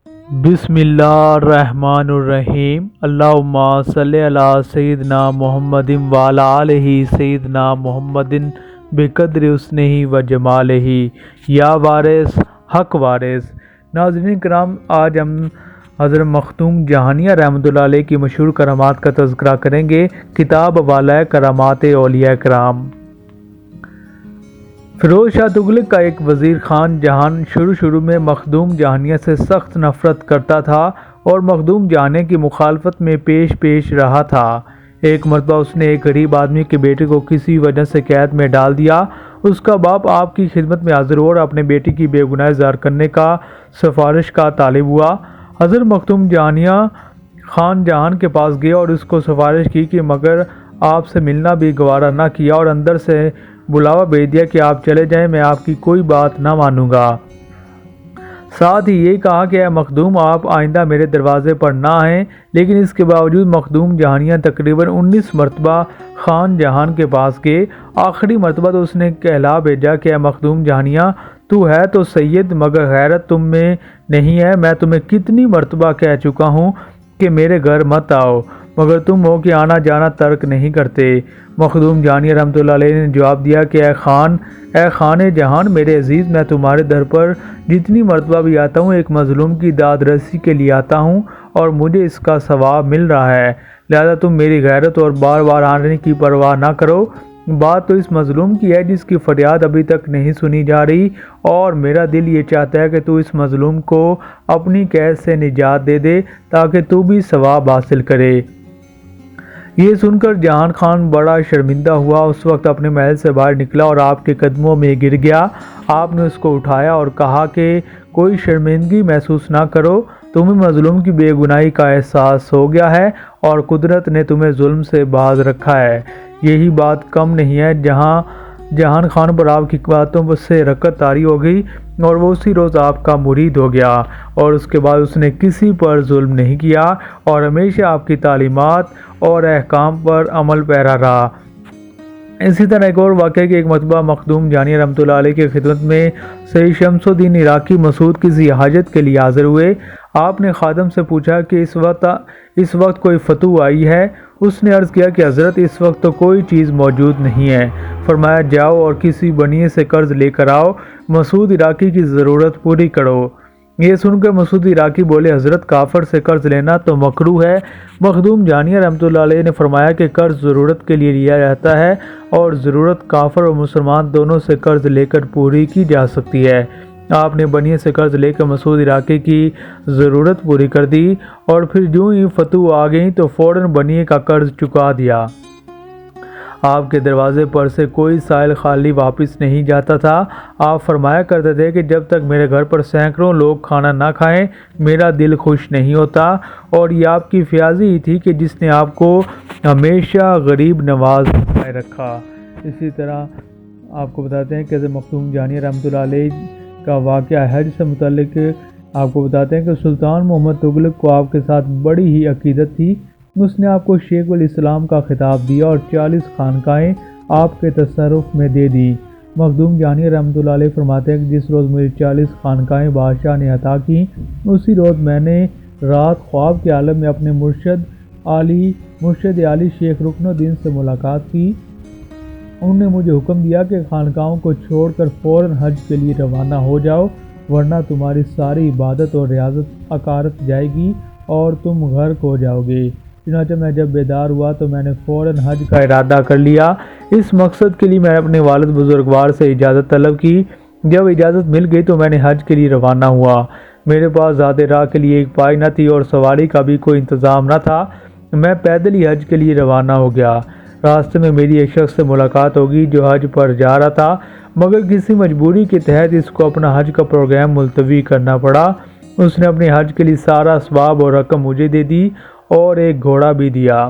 بسم اللہ الرحمن الرحیم، اللہم صلی علی سیدنا محمد وعلی آلہ سیدنا محمد بقدر حسنہ و جمالہ یا وارث حق وارث۔ ناظرین کرام، آج ہم حضرت مختوم جہانیہ رحمۃ اللہ علیہ کی مشہور کرامات کا تذکرہ کریں گے۔ کتاب حوالہ کرامات اولیاء کرام۔ فیروز شاہ تغلق کا ایک وزیر خان جہان شروع میں مخدوم جہانیہ سے سخت نفرت کرتا تھا اور مخدوم جہانیہ کی مخالفت میں پیش رہا تھا۔ ایک مرتبہ اس نے ایک غریب آدمی کے بیٹے کو کسی وجہ سے قید میں ڈال دیا۔ اس کا باپ آپ کی خدمت میں حاضر ہوا اور اپنے بیٹے کی بے گناہی ظاہر کرنے کا سفارش کا طالب ہوا۔ حضرت مختوم جہانیہ خان جہان کے پاس گیا اور اس کو سفارش کی کہ مگر آپ سے ملنا بھی گوارا نہ کیا اور اندر سے بلاوا بھیج دیا کہ آپ چلے جائیں، میں آپ کی کوئی بات نہ مانوں گا۔ ساتھ ہی یہ کہا کہ اے مخدوم، آپ آئندہ میرے دروازے پر نہ آئیں۔ لیکن اس کے باوجود مخدوم جہانیہ تقریباً 19 مرتبہ خان جہان کے پاس گئے۔ آخری مرتبہ تو اس نے کہلا بھیجا کہ اے مخدوم جہانیہ، تو ہے تو سید مگر غیرت تم میں نہیں ہے۔ میں تمہیں کتنی مرتبہ کہہ چکا ہوں کہ میرے گھر مت آؤ، مگر تم ہو کہ آنا جانا ترک نہیں کرتے۔ مخدوم جہانیہ رحمۃ اللہ علیہ نے جواب دیا کہ اے خان جہان، میرے عزیز، میں تمہارے در پر جتنی مرتبہ بھی آتا ہوں ایک مظلوم کی داد رسی کے لیے آتا ہوں اور مجھے اس کا ثواب مل رہا ہے، لہذا تم میری غیرت اور بار بار آنے کی پرواہ نہ کرو۔ بات تو اس مظلوم کی ہے جس کی فریاد ابھی تک نہیں سنی جا رہی، اور میرا دل یہ چاہتا ہے کہ تو اس مظلوم کو اپنی قید سے نجات دے دے تاکہ تو بھی ثواب حاصل کرے۔ یہ سن کر جہان خان بڑا شرمندہ ہوا۔ اس وقت اپنے محل سے باہر نکلا اور آپ کے قدموں میں گر گیا۔ آپ نے اس کو اٹھایا اور کہا کہ کوئی شرمندگی محسوس نہ کرو، تمہیں مظلوم کی بے گناہی کا احساس ہو گیا ہے اور قدرت نے تمہیں ظلم سے باز رکھا ہے۔ یہی بات کم نہیں ہے، جہان خان پر آپ کی باتوں سے رکت طاری ہو گئی اور وہ اسی روز آپ کا مرید ہو گیا، اور اس کے بعد اس نے کسی پر ظلم نہیں کیا اور ہمیشہ آپ کی تعلیمات اور احکام پر عمل پیرا رہا۔ اسی طرح ایک اور واقعہ کہ ایک مرتبہ مخدوم جہانیہ رحمۃ اللہ علیہ کی خدمت میں سید شمس الدین عراقی مسعود کسی حاجت کے لیے حاضر ہوئے۔ آپ نے خادم سے پوچھا کہ اس وقت کوئی فتوح آئی ہے؟ اس نے عرض کیا کہ حضرت اس وقت تو کوئی چیز موجود نہیں ہے۔ فرمایا جاؤ اور کسی بنیے سے قرض لے کر آؤ، مسعود عراقی کی ضرورت پوری کرو۔ یہ سن کر مسعود عراقی بولے حضرت کافر سے قرض لینا تو مکروہ ہے۔ مخدوم جہانیہ رحمۃ اللہ علیہ نے فرمایا کہ قرض ضرورت کے لیے لیا جاتا ہے اور ضرورت کافر اور مسلمان دونوں سے قرض لے کر پوری کی جا سکتی ہے۔ آپ نے بنیے سے قرض لے کر مسعود عراقی کی ضرورت پوری کر دی اور پھر جو ہی فتوح آ گئی تو فوراً بنیے کا قرض چکا دیا۔ آپ کے دروازے پر سے کوئی سائل خالی واپس نہیں جاتا تھا۔ آپ فرمایا کرتے تھے کہ جب تک میرے گھر پر سینکڑوں لوگ کھانا نہ کھائیں میرا دل خوش نہیں ہوتا، اور یہ آپ کی فیاضی ہی تھی کہ جس نے آپ کو ہمیشہ غریب نواز بنائے رکھا۔ اسی طرح آپ کو بتاتے ہیں کہ حضرت مختوم جہانیہ رحمۃ اللہ علیہ کا واقعہ حج سے متعلق آپ کو بتاتے ہیں کہ سلطان محمد تغلق کو آپ کے ساتھ بڑی ہی عقیدت تھی۔ اس نے آپ کو شیخ الاسلام کا خطاب دیا اور 40 خانقاہیں آپ کے تصرف میں دے دی۔ مخدوم جہانیہ رحمۃ اللہ علیہ فرماتے ہیں کہ جس روز مجھے 40 خانقاہیں بادشاہ نے عطا کی، اسی روز میں نے رات خواب کے عالم میں اپنے مرشد عالی شیخ رکن الدین سے ملاقات کی۔ انہوں نے مجھے حکم دیا کہ خانقاہوں کو چھوڑ کر فوراً حج کے لیے روانہ ہو جاؤ، ورنہ تمہاری ساری عبادت اور ریاضت عکارت جائے گی اور تم غرق ہو جاؤ گے۔ چنانچہ میں جب بیدار ہوا تو میں نے فوراً حج کا ارادہ کر لیا۔ اس مقصد کے لیے میں نے اپنے والد بزرگوار سے اجازت طلب کی۔ جب اجازت مل گئی تو میں نے حج کے لیے روانہ ہوا۔ میرے پاس ذات راہ کے لیے ایک پائی نہ تھی اور سواری کا بھی کوئی انتظام نہ تھا۔ میں پیدل ہی حج کے لیے روانہ ہو گیا۔ راستے میں میری ایک شخص سے ملاقات ہوگی جو حج پر جا رہا تھا، مگر کسی مجبوری کے تحت اس کو اپنا حج کا پروگرام ملتوی کرنا پڑا۔ اس نے اپنے حج کے لیے سارا اسباب اور رقم مجھے دے دی اور ایک گھوڑا بھی دیا۔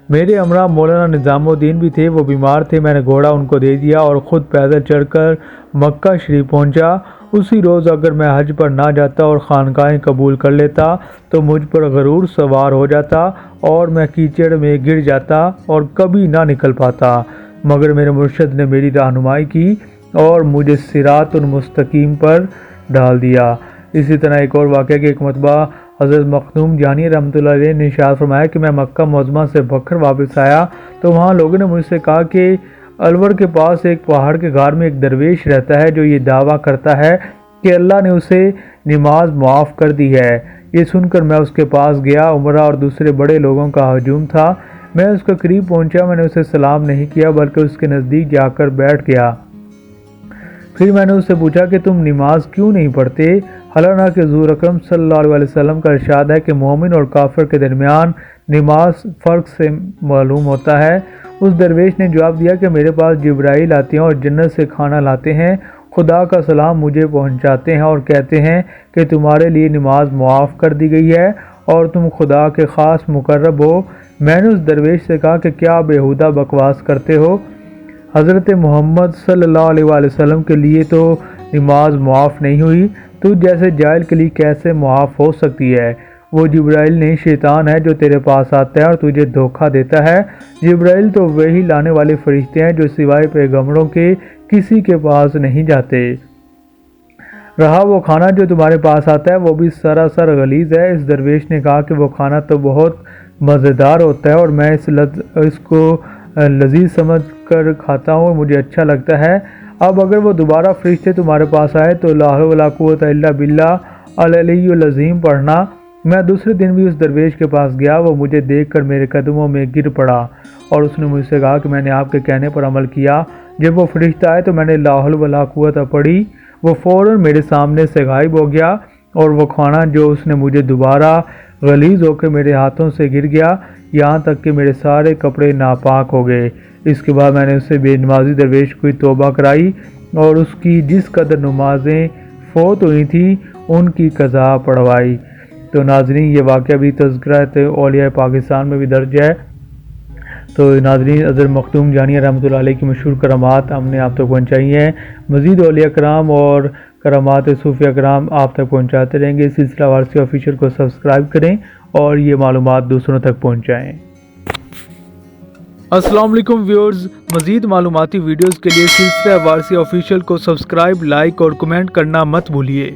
میرے ہمراہ مولانا نظام الدین بھی تھے، وہ بیمار تھے۔ میں نے گھوڑا ان کو دے دیا اور خود پیدل چڑھ کر مکہ شریف پہنچا۔ اسی روز اگر میں حج پر نہ جاتا اور خانقاہیں قبول کر لیتا تو مجھ پر غرور سوار ہو جاتا اور میں کیچڑ میں گر جاتا اور کبھی نہ نکل پاتا، مگر میرے مرشد نے میری رہنمائی کی اور مجھے صراط المستقیم پر ڈال دیا۔ اسی طرح ایک اور واقعہ کہ ایک مرتبہ حضرت مخدوم جہانی رحمۃ اللہ علیہ نے ارشاد فرمایا کہ میں مکہ معظمہ سے بھگ کر واپس آیا تو وہاں لوگوں نے مجھ سے کہا کہ الور کے پاس ایک پہاڑ کے غار میں ایک درویش رہتا ہے جو یہ دعویٰ کرتا ہے کہ اللہ نے اسے نماز معاف کر دی ہے۔ یہ سن کر میں اس کے پاس گیا۔ عمرہ اور دوسرے بڑے لوگوں کا ہجوم تھا۔ میں اس کے قریب پہنچا، میں نے اسے سلام نہیں کیا بلکہ اس کے نزدیک جا کر بیٹھ گیا۔ پھر میں نے اس سے پوچھا کہ تم نماز کیوں نہیں پڑھتے؟ حالانکہ حضور اکرم صلی اللہ علیہ وسلم کا ارشاد ہے کہ مومن اور کافر کے درمیان نماز فرق سے معلوم ہوتا ہے۔ اس درویش نے جواب دیا کہ میرے پاس جبرائیل آتے ہیں اور جنت سے کھانا لاتے ہیں، خدا کا سلام مجھے پہنچاتے ہیں اور کہتے ہیں کہ تمہارے لیے نماز معاف کر دی گئی ہے اور تم خدا کے خاص مقرب ہو۔ میں نے اس درویش سے کہا کہ کیا بےہودہ بکواس کرتے ہو؟ حضرت محمد صلی اللہ علیہ وآلہ وسلم کے لیے تو نماز معاف نہیں ہوئی، تو جیسے جاہل کے لیے کیسے معاف ہو سکتی ہے؟ وہ جبرائیل نہیں، شیطان ہے جو تیرے پاس آتا ہے اور تجھے دھوکہ دیتا ہے۔ جبرائیل تو وحی لانے والے فرشتے ہیں جو سوائے پیغمبروں کے کسی کے پاس نہیں جاتے۔ رہا وہ کھانا جو تمہارے پاس آتا ہے وہ بھی سراسر غلیظ ہے۔ اس درویش نے کہا کہ وہ کھانا تو بہت مزیدار ہوتا ہے اور میں اس کو لذیذ سمجھ کر کھاتا ہوں، مجھے اچھا لگتا ہے۔ اب اگر وہ دوبارہ فرشتے تمہارے پاس آئے تو لا حول ولا قوت الا باللہ العلی العظیم پڑھنا۔ میں دوسرے دن بھی اس درویش کے پاس گیا، وہ مجھے دیکھ کر میرے قدموں میں گر پڑا اور اس نے مجھ سے کہا کہ میں نے آپ کے کہنے پر عمل کیا۔ جب وہ فرشتہ آئے تو میں نے لا حول ولا قوت پڑھی، وہ فوراً میرے سامنے سے غائب ہو گیا اور وہ کھانا جو اس نے مجھے دوبارہ غلیظ ہو کے میرے ہاتھوں سے گر گیا، یہاں تک کہ میرے سارے کپڑے ناپاک ہو گئے۔ اس کے بعد میں نے اس سے بے نمازی درویش کو توبہ کرائی اور اس کی جس قدر نمازیں فوت ہوئی تھیں ان کی قضا پڑھوائی۔ تو ناظرین، یہ واقعہ بھی تذکرہ اولیاء پاکستان میں بھی درج ہے۔ تو ناظرین، حضرت مخدوم جہانی رحمۃ اللہ علیہ کی مشہور کرامات ہم نے آپ تک پہنچائی ہیں۔ مزید اولیاء کرام اور کرامات صوفیہ کرام آپ تک پہنچاتے رہیں گے۔ سلسلہ وارسی آفیشیل کو سبسکرائب کریں اور یہ معلومات دوسروں تک پہنچائیں۔ السلام علیکم ویورز، مزید معلوماتی ویڈیوز کے لیے سلسلہ وارسی آفیشیل کو سبسکرائب، لائک اور کمنٹ کرنا مت بھولیے۔